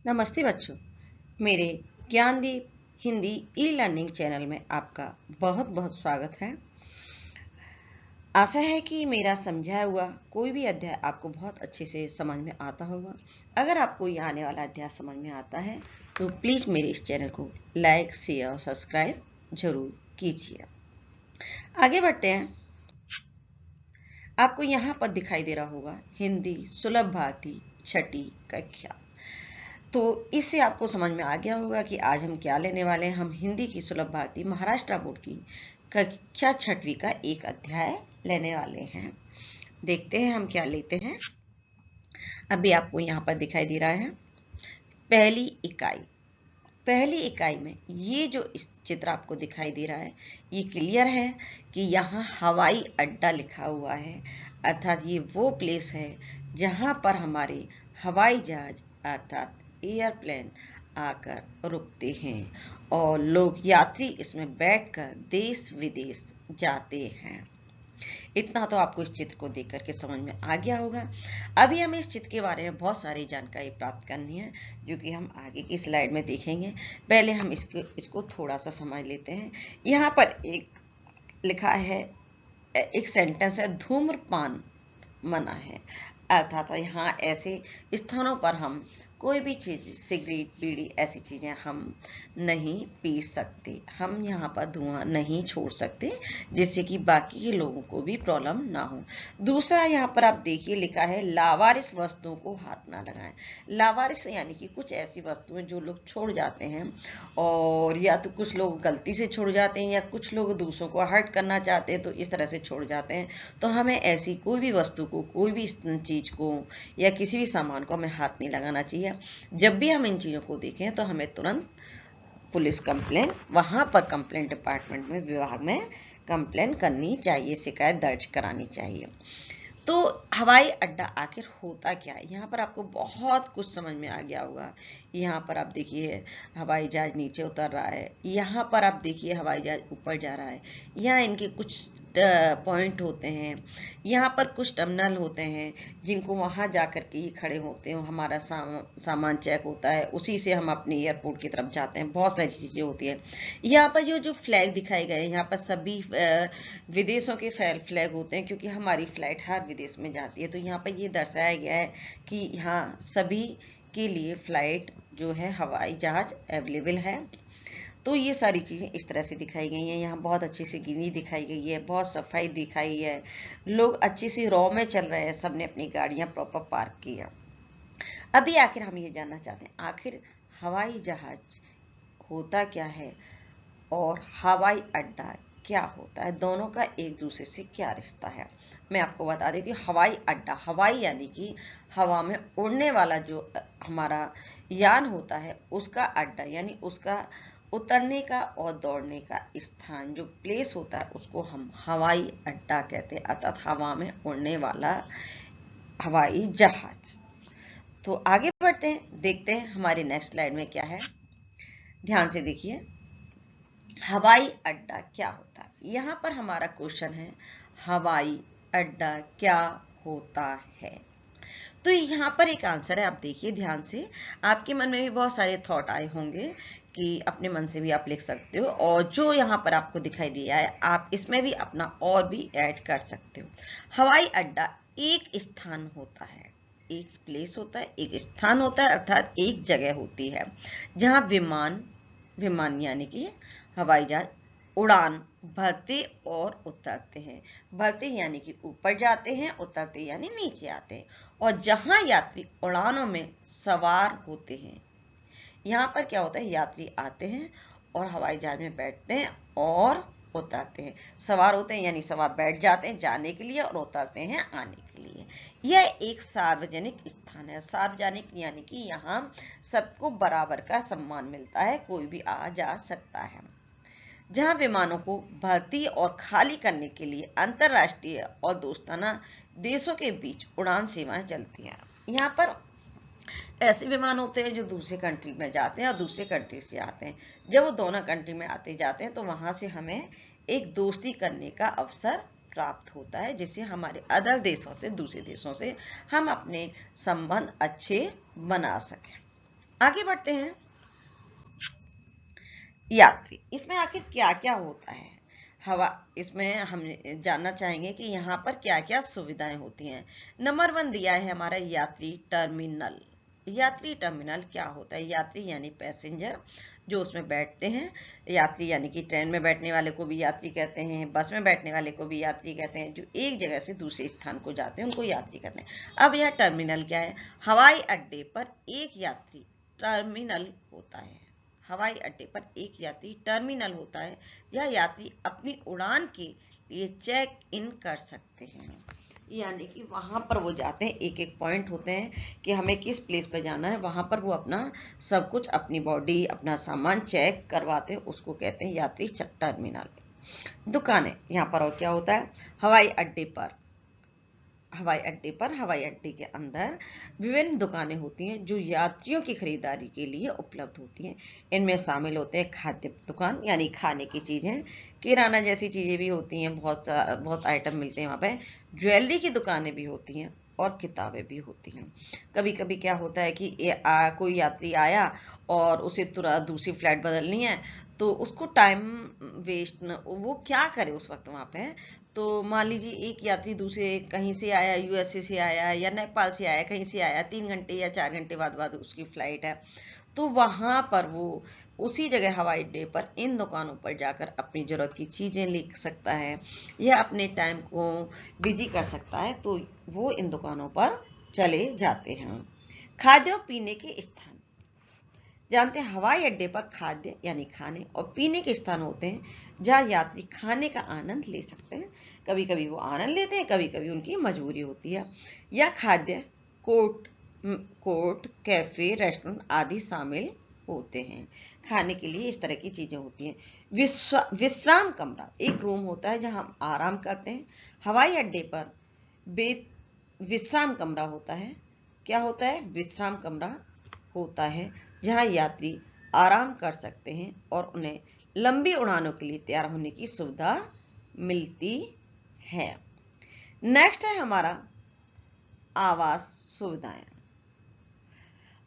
नमस्ते बच्चों, मेरे Gyandeep Hindi e learning channel में आपका बहुत बहुत स्वागत है। आशा है कि मेरा समझाया हुआ कोई भी अध्याय आपको बहुत अच्छे से समझ में आता होगा। अगर आपको ये आने वाला अध्याय समझ में आता है तो प्लीज़ मेरे इस चैनल को लाइक, शेयर और सब्सक्राइब जरूर कीजिए। आगे बढ़ते हैं। आपको यहाँ पर दिखाई दे रहा होगा हिंदी सुलभ भारती छठी कक्षा। तो इससे आपको समझ में आ गया होगा कि आज हम क्या लेने वाले हैं। हम हिंदी की सुलभ भारती महाराष्ट्र बोर्ड की कक्षा छठवीं का एक अध्याय लेने वाले हैं। देखते हैं हम क्या लेते हैं। अभी आपको यहाँ पर दिखाई दे रहा है पहली इकाई। पहली इकाई में ये जो इस चित्र आपको दिखाई दे रहा है ये क्लियर है कि यहाँ हवाई अड्डा लिखा हुआ है, अर्थात ये वो प्लेस है जहाँ पर हमारे हवाई जहाज अर्थात एयरप्लेन आकर रुकते हैं और लोग यात्री इसमें बैठकर देश विदेश जाते हैं। इतना तो आपको इस चित्र को देख करके समझ में आ गया होगा। अभी हमें इस चित्र के बारे में बहुत सारी जानकारी प्राप्त करनी है जो कि हम आगे की स्लाइड में देखेंगे। पहले हम इसको थोड़ा सा समझ लेते हैं। यहाँ पर एक लिखा है, एक सेंटेंस है, धूम्रपान मना है। अर्थात यहाँ ऐसे स्थानों पर हम कोई भी चीज, सिगरेट बीड़ी ऐसी चीजें हम नहीं पी सकते। हम यहाँ पर धुआं नहीं छोड़ सकते जिससे कि बाकी के लोगों को भी प्रॉब्लम ना हो। दूसरा यहाँ पर आप देखिए लिखा है लावारिस वस्तुओं को हाथ ना लगाएं। लावारिस यानी कि कुछ ऐसी वस्तुएं जो लोग छोड़ जाते हैं, और या तो कुछ लोग गलती से छोड़ जाते हैं या कुछ लोग दूसरों को हर्ट करना चाहते हैं तो इस तरह से छोड़ जाते हैं। तो हमें ऐसी कोई भी वस्तु को, कोई भी चीज को या किसी भी सामान को हमें हाथ नहीं लगाना चाहिए। जब भी हम इन चीजों को देखें तो हमें तुरंत पुलिस कंप्लेन, वहां पर कंप्लेंट डिपार्टमेंट में, विभाग में कंप्लेन करनी चाहिए, शिकायत दर्ज करानी चाहिए। तो हवाई अड्डा आखिर होता क्या है, यहाँ पर आपको बहुत कुछ समझ में आ गया होगा। यहाँ पर आप देखिए हवाई जहाज नीचे उतर रहा है, यहाँ पर आप देखिए हवाई जहाज ऊपर जा रहा है, यहाँ इनके कुछ पॉइंट होते हैं, यहाँ पर कुछ टर्मिनल होते हैं जिनको वहाँ जा कर के ही खड़े होते हैं, हमारा सामान चेक होता है, उसी से हम अपने एयरपोर्ट की तरफ जाते हैं। बहुत सारी चीज़ें होती है। यहाँ पर जो फ्लैग दिखाए गए हैं, यहाँ पर सभी विदेशों के फ्लैग होते हैं क्योंकि हमारी फ्लाइट हर विदेश में जाती है। तो यहाँ पर ये दर्शाया गया है कि यहाँ सभी के लिए फ्लाइट जो है हवाई जहाज अवेलेबल है। तो ये सारी चीज़ें इस तरह से दिखाई गई हैं। यहाँ बहुत अच्छी सी ग्रीनरी दिखाई गई है, बहुत सफाई दिखाई है, लोग अच्छी सी रॉ में चल रहे हैं, सबने अपनी गाड़ियाँ प्रॉपर पार्क की है। अभी आखिर हम ये जानना चाहते हैं आखिर हवाई जहाज होता क्या है और हवाई अड्डा क्या होता है, दोनों का एक दूसरे से क्या रिश्ता है। मैं आपको बता देती हूँ। हवाई अड्डा, हवाई यानी कि हवा में उड़ने वाला जो हमारा यान होता है उसका अड्डा, यानी उसका उतरने का और दौड़ने का स्थान, जो प्लेस होता है उसको हम हवाई अड्डा कहते हैं, अर्थात हवा में उड़ने वाला हवाई जहाज। तो आगे बढ़ते हैं, देखते हैं हमारी नेक्स्ट स्लाइड में क्या है। ध्यान से देखिए, हवाई अड्डा क्या होता है। यहाँ पर हमारा क्वेश्चन है हवाई अड्डा क्या होता है। तो यहाँ पर एक आंसर है, आप देखिए ध्यान से। आपके मन में भी बहुत सारे थॉट आए होंगे कि अपने मन से भी आप लिख सकते हो, और जो यहाँ पर आपको दिखाई दिया है आप इसमें भी अपना और भी ऐड कर सकते हो। हवाई अड्डा एक स्थान होता है, एक प्लेस होता है, एक स्थान होता है, अर्थात एक जगह होती है जहाँ विमान यानी कि हवाई जहाज उड़ान भरते और उतरते हैं। भरते यानी कि ऊपर जाते हैं, उतरते यानी नीचे आते हैं, और जहां यात्री उड़ानों में सवार होते हैं, यहाँ पर क्या होता है, यात्री आते हैं और हवाई जहाज में बैठते हैं और उतरते हैं। सवार होते हैं यानी सवार बैठ जाते हैं जाने के लिए और उतरते हैं आने के लिए। यह एक सार्वजनिक स्थान है। सार्वजनिक यानी कि यहाँ सबको बराबर का सम्मान मिलता है, कोई भी आ जा सकता है। जहां विमानों को भर्ती और खाली करने के लिए अंतरराष्ट्रीय और दोस्ताना देशों के बीच उड़ान सेवाएं चलती हैं। यहाँ पर ऐसे विमान होते हैं जो दूसरे कंट्री में जाते हैं और दूसरे कंट्री से आते हैं। जब वो दोनों कंट्री में आते जाते हैं तो वहां से हमें एक दोस्ती करने का अवसर प्राप्त होता है, जिससे हमारे अदर देशों से, दूसरे देशों से हम अपने संबंध अच्छे बना सकें। आगे बढ़ते हैं। यात्री, इसमें आखिर क्या क्या होता है? हवा, इसमें हम जानना चाहेंगे कि यहाँ पर क्या क्या सुविधाएं होती हैं। नंबर 1 दिया है हमारा यात्री टर्मिनल। यात्री टर्मिनल क्या होता है? यात्री यानी पैसेंजर जो उसमें बैठते हैं। यात्री यानी कि ट्रेन में बैठने वाले को भी यात्री कहते हैं, बस में बैठने वाले को भी यात्री कहते हैं, जो एक जगह से दूसरे स्थान को जाते हैं उनको यात्री कहते हैं। अब यह टर्मिनल क्या है? हवाई अड्डे पर एक यात्री टर्मिनल होता है। हवाई अड्डे पर एक यात्री टर्मिनल होता है। यह यात्री अपनी उड़ान के लिए चेक इन कर सकते हैं, यानी कि वहां पर वो जाते हैं, एक एक पॉइंट होते हैं कि हमें किस प्लेस पे जाना है, वहां पर वो अपना सब कुछ, अपनी बॉडी, अपना सामान चेक करवाते हैं, उसको कहते हैं यात्री टर्मिनल। दुकानें, यहाँ पर और क्या होता है? हवाई अड्डे पर हवाई अड्डे के अंदर विभिन्न दुकानें होती हैं जो यात्रियों की खरीदारी के लिए उपलब्ध होती हैं। इनमें शामिल होते हैं खाद्य दुकान यानी खाने की चीजें, किराना जैसी चीजें भी होती हैं, बहुत आइटम मिलते हैं वहाँ पे। ज्वेलरी की दुकानें भी होती हैं और किताबें भी होती हैं। कभी कभी क्या होता है कि कोई यात्री आया और उसे तुरंत दूसरी फ्लाइट बदलनी है, तो उसको टाइम वेस्ट न, वो क्या करे उस वक्त वहाँ पे। तो मान लीजिए एक यात्री दूसरे कहीं से आया, यूएसए से आया या नेपाल से आया, कहीं से आया, 3 घंटे या 4 घंटे बाद उसकी फ्लाइट है, तो वहां पर वो उसी जगह हवाई अड्डे पर इन दुकानों पर जाकर अपनी जरूरत की चीजें ले सकता है या अपने टाइम को बिजी कर सकता है, तो वो इन दुकानों पर चले जाते हैं। खाद्य और पीने के स्थान, जानते हैं हवाई अड्डे पर खाद्य यानी खाने और पीने के स्थान होते हैं जहां यात्री खाने का आनंद ले सकते हैं। कभी कभी वो आनंद लेते हैं, कभी कभी उनकी मजबूरी होती है। यह खाद्य कोर्ट, कैफे, रेस्टोरेंट आदि शामिल होते हैं। खाने के लिए इस तरह की चीजें होती हैं। विश्राम कमरा एक रूम होता है जहां हम आराम करते हैं। हवाई अड्डे पर विश्राम कमरा होता है। क्या होता है? विश्राम कमरा होता है जहां यात्री आराम कर सकते हैं और उन्हें लंबी उड़ानों के लिए तैयार होने की सुविधा मिलती है। नेक्स्ट है हमारा आवास सुविधाएं।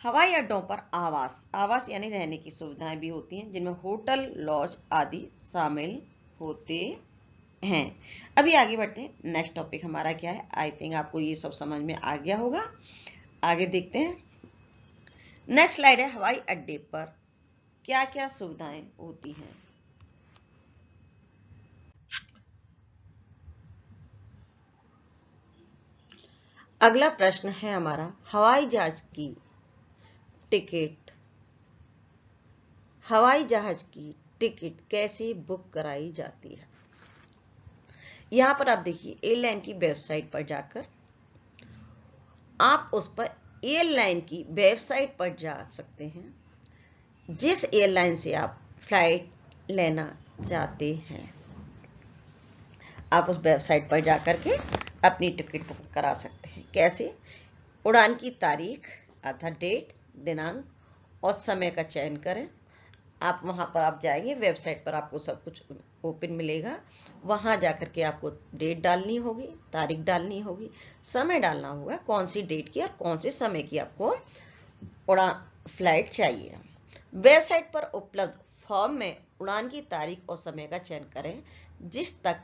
हवाई अड्डों पर आवास यानी रहने की सुविधाएं भी होती हैं, जिनमें होटल, लॉज आदि शामिल होते हैं। अभी आगे बढ़ते हैं। नेक्स्ट टॉपिक हमारा क्या है? आई थिंक आपको ये सब समझ में आ गया होगा। आगे देखते हैं। नेक्स्ट स्लाइड है हवाई अड्डे पर क्या क्या सुविधाएं होती हैं। अगला प्रश्न है हमारा, हवाई जहाज की टिकट कैसे बुक कराई जाती है? यहां पर आप देखिए, एयरलाइन की वेबसाइट पर जाकर आप उस पर एयरलाइन की वेबसाइट पर जा सकते हैं जिस एयरलाइन से आप फ्लाइट लेना चाहते हैं। आप उस वेबसाइट पर जाकर के अपनी टिकट बुक करा सकते हैं। कैसे? उड़ान की तारीख अर्थात डेट, दिनांक और समय का चयन करें। आप वहां पर आप जाएंगे, वेबसाइट पर आपको सब कुछ ओपन मिलेगा। वहां जाकर के आपको डेट डालनी होगी, तारीख डालनी होगी, समय डालना होगा, कौन सी डेट की और कौन से समय की आपको उड़ान फ्लाइट चाहिए। वेबसाइट पर उपलब्ध फॉर्म में उड़ान की तारीख और समय का चयन करें जिस तक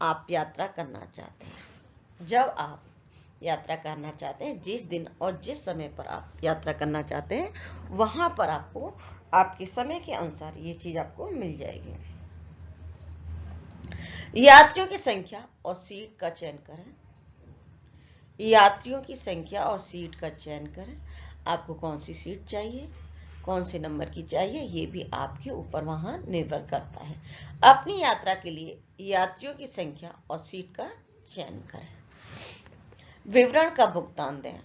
आप यात्रा करना चाहते हैं। जब आप यात्रा करना चाहते हैं, जिस दिन और जिस समय पर आप यात्रा करना चाहते हैं, वहां पर आपको आपके समय के अनुसार ये चीज आपको मिल जाएगी। यात्रियों की संख्या और सीट का चयन करें। यात्रियों की संख्या और सीट का चयन करें। आपको कौन सी सीट चाहिए, कौन से नंबर की चाहिए, ये भी आपके ऊपर वहां निर्भर करता है। अपनी यात्रा के लिए यात्रियों की संख्या और सीट का चयन करें। विवरण का भुगतान दें।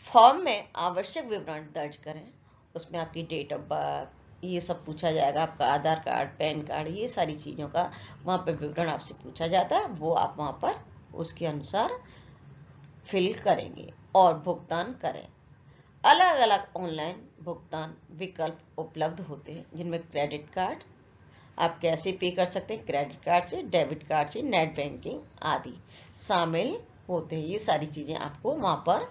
फॉर्म में आवश्यक विवरण दर्ज करें। उसमें आपकी डेट ऑफ बर्थ, ये सब पूछा जाएगा, आपका आधार कार्ड, पैन कार्ड, ये सारी चीज़ों का वहाँ पर विवरण आपसे पूछा जाता है। वो आप वहाँ पर उसके अनुसार फिल करेंगे और भुगतान करें। अलग अलग ऑनलाइन भुगतान विकल्प उपलब्ध होते हैं, जिनमें क्रेडिट कार्ड, आप कैसे पे कर सकते हैं, क्रेडिट कार्ड से, डेबिट कार्ड से, नेट बैंकिंग आदि शामिल होते हैं। ये सारी चीज़ें आपको वहाँ पर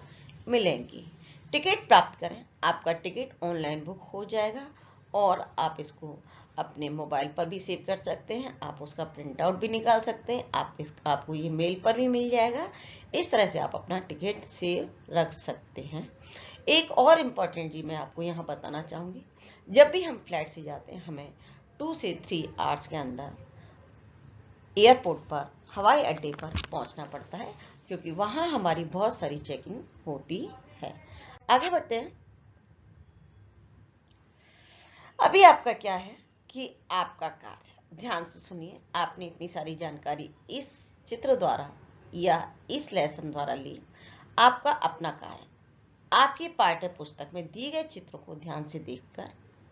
मिलेंगी। टिकट प्राप्त करें। आपका टिकट ऑनलाइन बुक हो जाएगा और आप इसको अपने मोबाइल पर भी सेव कर सकते हैं। आप उसका प्रिंट आउट भी निकाल सकते हैं। आपको ये मेल पर भी मिल जाएगा। इस तरह से आप अपना टिकट सेव रख सकते हैं। एक और इम्पॉर्टेंट चीज मैं आपको यहाँ बताना चाहूँगी, जब भी हम फ्लाइट से जाते हैं हमें 2 से 3 आवर्स के अंदर एयरपोर्ट पर, हवाई अड्डे पर पहुंचना पड़ता है, क्योंकि वहां हमारी बहुत सारी चेकिंग होती है। आगे बढ़ते हैं। अभी आपका क्या है कि आपका कार्य, ध्यान से सुनिए, आपने इतनी सारी जानकारी इस चित्र द्वारा या इस लेसन द्वारा ली। आपका अपना कार्य, आपकी पाठ्य पुस्तक में दिए गए चित्रों को ध्यान से देखकर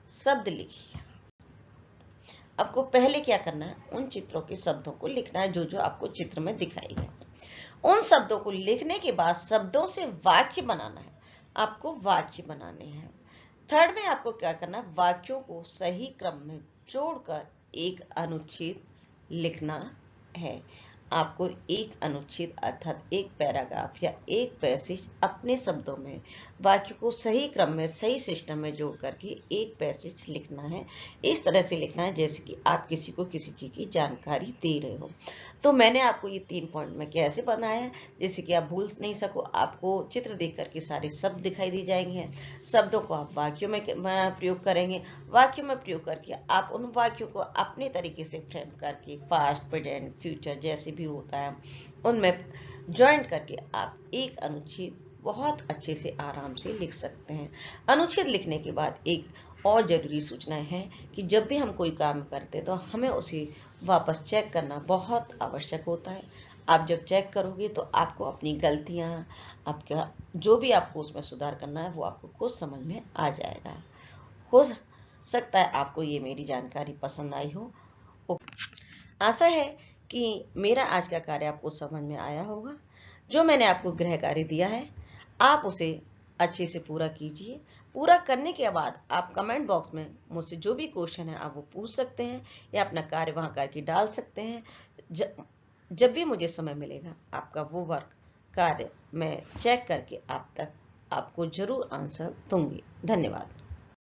शब्द लिखिए। आपको पहले क्या करना है, उन चित्रों के शब्दों को लिखना है जो जो आपको चित्र में दिखाई गए। उन शब्दों को लिखने के बाद शब्दों से वाक्य बनाना है। आपको वाक्य बनाने हैं। थर्ड में आपको क्या करना है, वाक्यों को सही क्रम में जोड़कर एक अनुच्छेद लिखना है। आपको एक अनुच्छेद अर्थात एक पैराग्राफ या एक पैसेज अपने शब्दों में वाक्य को सही क्रम में, सही सिस्टम में जोड़ करके एक पैसेज लिखना है। इस तरह से लिखना है जैसे कि आप किसी को किसी चीज की जानकारी दे रहे हो। तो मैंने आपको ये 3 पॉइंट में कैसे बनाया है, जैसे कि आप भूल नहीं सको। आपको चित्र देख करके सारे शब्द दिखाई दे जाएंगे। शब्दों को आप वाक्यों में प्रयोग करेंगे। वाक्यों में प्रयोग करके आप उन वाक्यों को अपने तरीके से फ्रेम करके पास्ट, प्रेजेंट, फ्यूचर जैसे भी होता है उनमें ज्वाइंट करके आप एक अनुच्छेद बहुत अच्छे से आराम से लिख सकते हैं। अनुच्छेद लिखने के बाद एक और जरूरी सूचना है कि जब भी हम कोई काम करते हैं तो हमें उसे वापस चेक करना बहुत आवश्यक होता है। आप जब चेक करोगे तो आपको अपनी गलतियां, आपका जो भी आपको उसमें सुधार करना है वो आपको खुद समझ में आ जाएगा। हो सकता है आपको ये मेरी जानकारी पसंद आई हो। आशा है कि मेरा आज का कार्य आपको समझ में आया होगा। जो मैंने आपको गृह कार्य दिया है आप उसे अच्छे से पूरा कीजिए। पूरा करने के बाद आप कमेंट बॉक्स में मुझसे जो भी क्वेश्चन है आप वो पूछ सकते हैं या अपना कार्य वहां करके डाल सकते हैं। जब भी मुझे समय मिलेगा आपका वो वर्क कार्य मैं चेक करके आप तक आपको जरूर आंसर दूंगी। धन्यवाद।